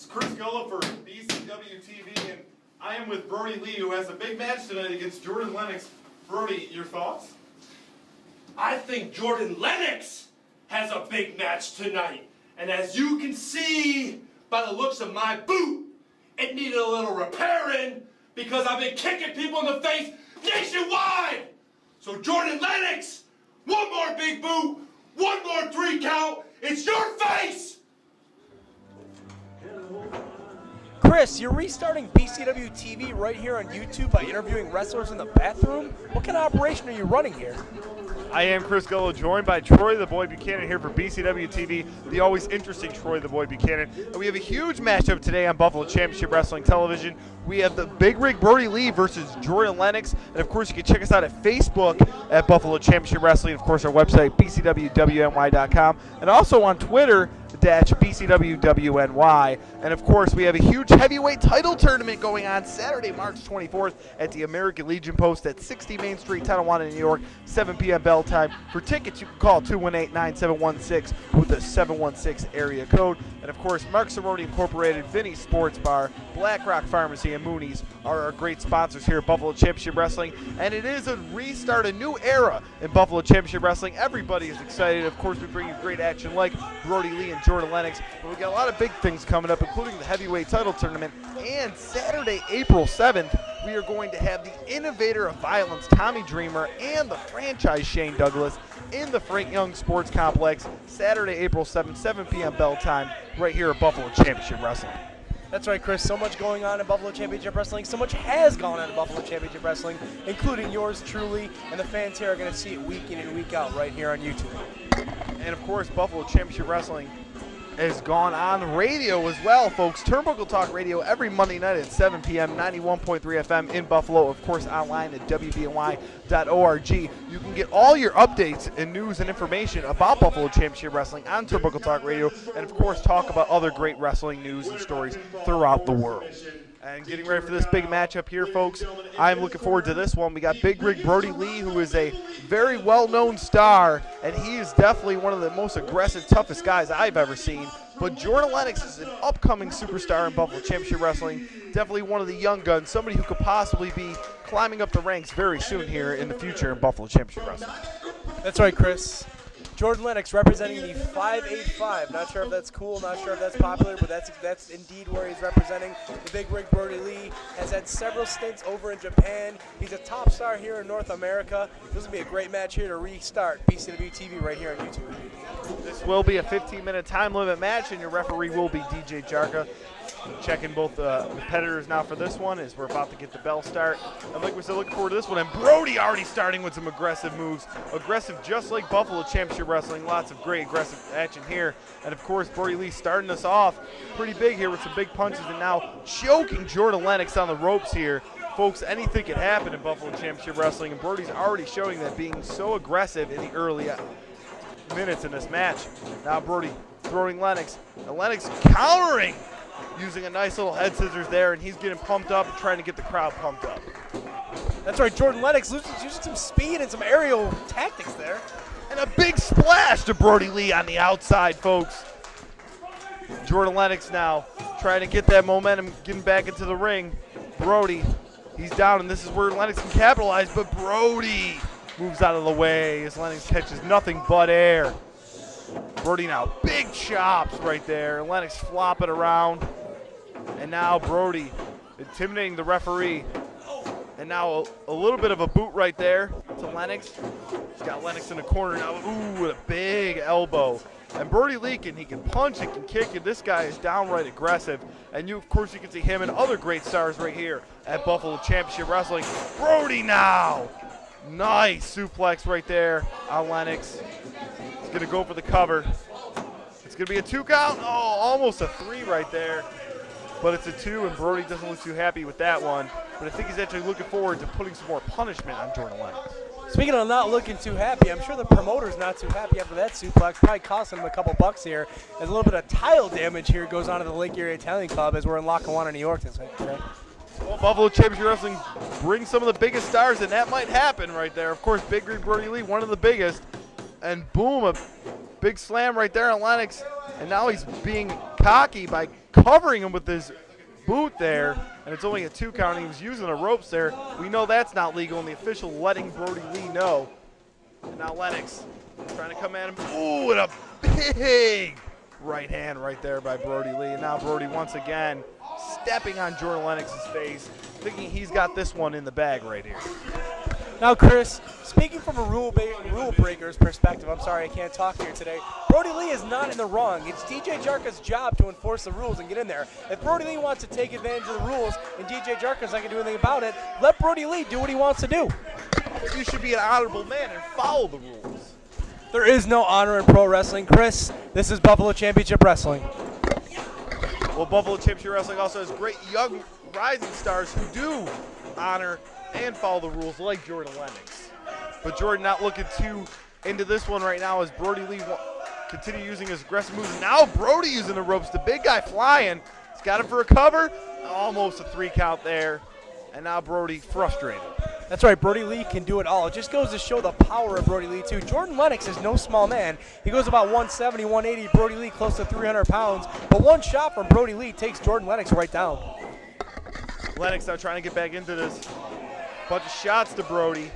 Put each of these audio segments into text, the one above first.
It's Chris Gullo for BCW TV, and I am with Brodie Lee, who has a big match tonight against Jordan Lennox. Brodie, your thoughts? I think Jordan Lennox has a big match tonight. And as you can see by the looks of my boot, it needed a little repairing because I've been kicking people in the face nationwide. So Jordan Lennox, one more big boot, one more 3 count, it's your face! Chris, you're restarting BCW TV right here on YouTube by interviewing wrestlers in the bathroom? What kind of operation are you running here? I am Chris Gullo, joined by Troy the Boy Buchanan here for BCW TV, the always interesting Troy the Boy Buchanan. And we have a huge matchup today on Buffalo Championship Wrestling Television. We have the Big Rig Brodie Lee versus Jordan Lennox. And of course, you can check us out at Facebook at Buffalo Championship Wrestling. Of course, our website, bcwwny.com. And also on Twitter, BCWWNY. And of course, we have a huge heavyweight title tournament going on Saturday, March 24th at the American Legion Post at 60 Main Street, Tonawanda, New York, 7 p.m. bell time. For tickets, you can call 218-9716 with a 716 area code. And of course, Mark Cerrone Incorporated, Vinny's Sports Bar, Black Rock Pharmacy, and Mooney's are our great sponsors here at Buffalo Championship Wrestling. And it is a restart, a new era in Buffalo Championship Wrestling. Everybody is excited. Of course, we bring you great action like Brodie Lee and Jordan Lennox. But we got a lot of big things coming up, including the heavyweight title tournament. And Saturday, April 7th, we are going to have the innovator of violence, Tommy Dreamer, and the franchise Shane Douglas in the Frank Young Sports Complex, Saturday, April 7th, 7 p.m. bell time, right here at Buffalo Championship Wrestling. That's right, Chris. So much going on in Buffalo Championship Wrestling. So much has gone on in Buffalo Championship Wrestling, including yours truly. And the fans here are going to see it week in and week out right here on YouTube. And of course, Buffalo Championship Wrestling has gone on radio as well, folks. Turnbuckle Talk Radio every Monday night at 7 p.m., 91.3 FM in Buffalo. Of course, online at WBNY.org. You can get all your updates and news and information about Buffalo Championship Wrestling on Turnbuckle Talk Radio, and of course, talk about other great wrestling news and stories throughout the world. And getting ready for this big matchup here, folks. I'm looking forward to this one. We got Big Rig Brodie Lee, who is a very well-known star, and he is definitely one of the most aggressive, toughest guys I've ever seen. But Jordan Lennox is an upcoming superstar in Buffalo Championship Wrestling, definitely one of the young guns, somebody who could possibly be climbing up the ranks very soon here in the future in Buffalo Championship Wrestling. That's right, Chris. Jordan Lennox representing the 585. Not sure if that's cool, not sure if that's popular, but that's indeed where he's representing. The Big Rig Brodie Lee has had several stints over in Japan. He's a top star here in North America. This will be a great match here to restart BCW TV right here on YouTube. This will be a 15-minute time limit match, and your referee will be DJ Jarka. Checking both competitors now for this one as we're about to get the bell start. And like we said, looking forward to this one. And Brodie already starting with some aggressive moves. Aggressive just like Buffalo Championship Wrestling. Lots of great aggressive action here. And of course, Brodie Lee starting us off pretty big here with some big punches and now choking Jordan Lennox on the ropes here. Folks, anything can happen in Buffalo Championship Wrestling, and Brodie's already showing that being so aggressive in the early minutes in this match. Now Brodie throwing Lennox. And Lennox countering, using a nice little head scissors there, and he's getting pumped up and trying to get the crowd pumped up. That's right, Jordan Lennox using some speed and some aerial tactics there. And a big splash to Brodie Lee on the outside, folks. Jordan Lennox now trying to get that momentum, getting back into the ring. Brodie, he's down, and this is where Lennox can capitalize, but Brodie moves out of the way as Lennox catches nothing but air. Brodie now, big chops right there. Lennox flopping around. And now Brodie intimidating the referee. And now a little bit of a boot right there to Lennox. He's got Lennox in the corner now. Ooh, with a big elbow. And Brodie Lee he can punch, he can kick, and this guy is downright aggressive. And of course, you can see him and other great stars right here at Buffalo Championship Wrestling. Brodie now. Nice suplex right there on Lennox. He's going to go for the cover. It's going to be a 2 count. Oh, almost a 3 right there. But it's a 2, and Brodie doesn't look too happy with that one. But I think he's actually looking forward to putting some more punishment on Jordan Lennox. Speaking of not looking too happy, I'm sure the promoter's not too happy after that suplex. Probably costing him a couple bucks here. As a little bit of tile damage here goes on at the Lake Erie Italian Club as we're in Lackawanna, New York today. Well, Buffalo Championship Wrestling brings some of the biggest stars, and that might happen right there. Of course, Big Rig Brodie Lee, one of the biggest. And boom, a big slam right there on Lennox. And now he's being cocky by covering him with his boot there, and it's only a 2 count. He was using the ropes there. We know that's not legal, and the official letting Brodie Lee know. And now Lennox trying to come at him. Ooh, and a big right hand right there by Brodie Lee. And now Brodie once again stepping on Jordan Lennox's face, thinking he's got this one in the bag right here. Now, Chris, speaking from a rule breaker's perspective, I'm sorry I can't talk here today, Brodie Lee is not in the wrong. It's DJ Jarka's job to enforce the rules and get in there. If Brodie Lee wants to take advantage of the rules and DJ Jarka's not going to do anything about it, let Brodie Lee do what he wants to do. You should be an honorable man and follow the rules. There is no honor in pro wrestling. Chris, this is Buffalo Championship Wrestling. Well, Buffalo Championship Wrestling also has great young rising stars who do honor and follow the rules, like Jordan Lennox. But Jordan not looking too into this one right now as Brodie Lee continue using his aggressive moves. Now Brodie using the ropes, the big guy flying. He's got him for a cover, almost a 3 count there. And now Brodie frustrated. That's right, Brodie Lee can do it all. It just goes to show the power of Brodie Lee, too. Jordan Lennox is no small man. He goes about 170, 180. Brodie Lee close to 300 pounds. But one shot from Brodie Lee takes Jordan Lennox right down. Lennox now trying to get back into this. Bunch of shots to Brodie.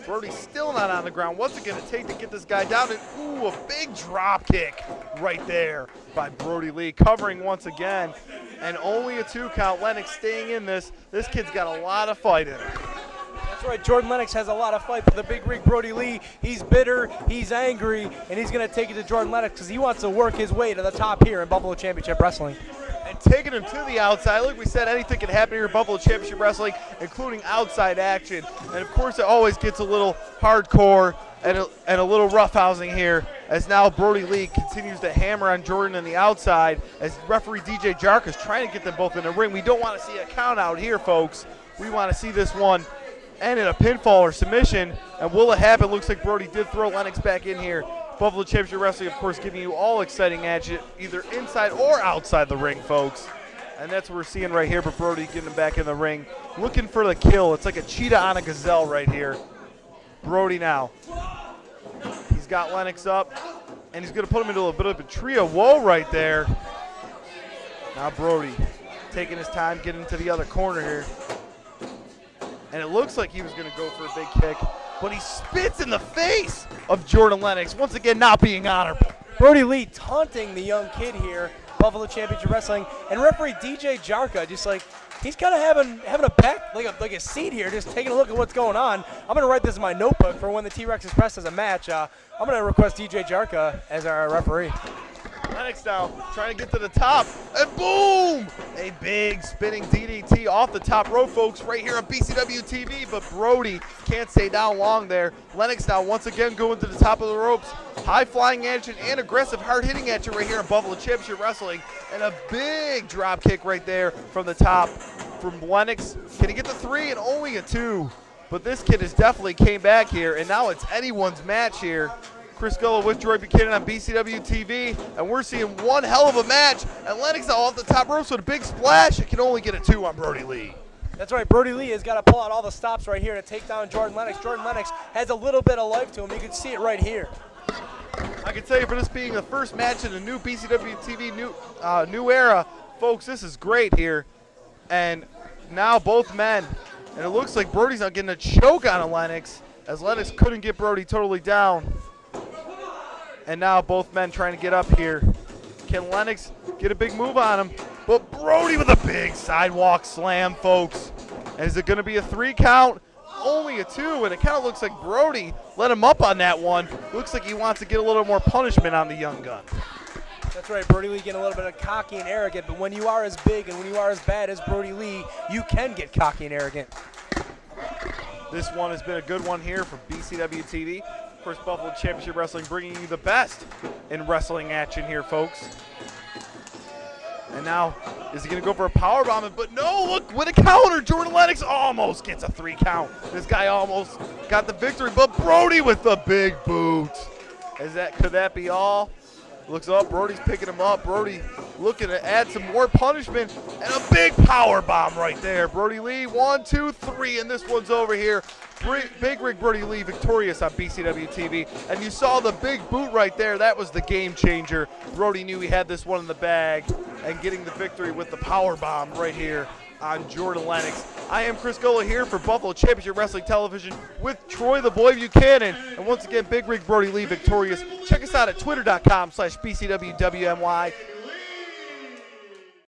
Brodie's still not on the ground. What's it going to take to get this guy down? And ooh, a big drop kick right there by Brodie Lee, covering once again. And only a 2 count. Lennox staying in this. This kid's got a lot of fight in him. That's right, Jordan Lennox has a lot of fight, but the big rig Brodie Lee, he's bitter, he's angry, and he's going to take it to Jordan Lennox because he wants to work his way to the top here in Buffalo Championship Wrestling. And taking him to the outside. Like we said, anything can happen here in Buffalo Championship Wrestling, including outside action. And of course, it always gets a little hardcore and a little roughhousing here, as now Brodie Lee continues to hammer on Jordan on the outside as referee DJ Jarka is trying to get them both in the ring. We don't want to see a count out here, folks. We want to see this one end in a pinfall or submission. And will it happen? Looks like Brodie did throw Lennox back in here. Buffalo Championship Wrestling, of course, giving you all exciting action, either inside or outside the ring, folks. And that's what we're seeing right here, but Brodie getting him back in the ring, looking for the kill. It's like a cheetah on a gazelle right here. Brodie now. He's got Lennox up, and he's going to put him into a bit of a trio woe right there. Now Brodie taking his time, getting to the other corner here. And it looks like he was going to go for a big kick, but he spits in the face of Jordan Lennox, once again not being honorable. Brodie Lee taunting the young kid here, Buffalo Championship Wrestling, and referee DJ Jarka just like, he's kind of having a back, like a seat here, just taking a look at what's going on. I'm going to write this in my notebook for when the T-Rex Express has a match. I'm going to request DJ Jarka as our referee. Lennox now trying to get to the top, and boom! A big spinning DDT off the top rope, folks, right here on BCW TV, but Brodie can't stay down long there. Lennox now once again going to the top of the ropes. High flying action and aggressive hard hitting action right here in Buffalo Championship Wrestling, and a big drop kick right there from the top from Lennox. Can he get the 3? And only a 2. But this kid has definitely came back here, and now it's anyone's match here. Chris Gullo with Troy Buchanan on BCW TV, and we're seeing one hell of a match. And Lennox now off the top ropes with a big splash. It can only get a 2 on Brodie Lee. That's right, Brodie Lee has got to pull out all the stops right here to take down Jordan Lennox. Jordan Lennox has a little bit of life to him. You can see it right here. I can tell you, for this being the first match in the new BCW TV new era, folks, this is great here. And now both men, and it looks like Brodie's not getting a choke on a Lennox, as Lennox couldn't get Brodie totally down. And now both men trying to get up here. Can Lennox get a big move on him? But Brodie with a big sidewalk slam, folks. And is it going to be a 3 count? Only a 2, and it kind of looks like Brodie let him up on that one. Looks like he wants to get a little more punishment on the young gun. That's right, Brodie Lee getting a little bit of cocky and arrogant, but when you are as big and when you are as bad as Brodie Lee, you can get cocky and arrogant. This one has been a good one here for BCW TV. Of course, Buffalo Championship Wrestling bringing you the best in wrestling action here, folks. And now, is he going to go for a powerbomb? But no, look, with a counter, Jordan Lennox almost gets a 3 count. This guy almost got the victory, but Brodie with the big boot. Could that be all? Looks up, Brodie's picking him up. Brodie looking to add some more punishment, and a big power bomb right there. Brodie Lee, 1, 2, 3, and this one's over here. Big Rig Brodie Lee victorious on BCW TV. And you saw the big boot right there. That was the game changer. Brodie knew he had this one in the bag, and getting the victory with the power bomb right here on Jordan Lennox. I am Chris Gola here for Buffalo Championship Wrestling Television with Troy the Boy Buchanan. And once again, Big Rig Brodie Lee victorious. Check us out at twitter.com/BCWWMY.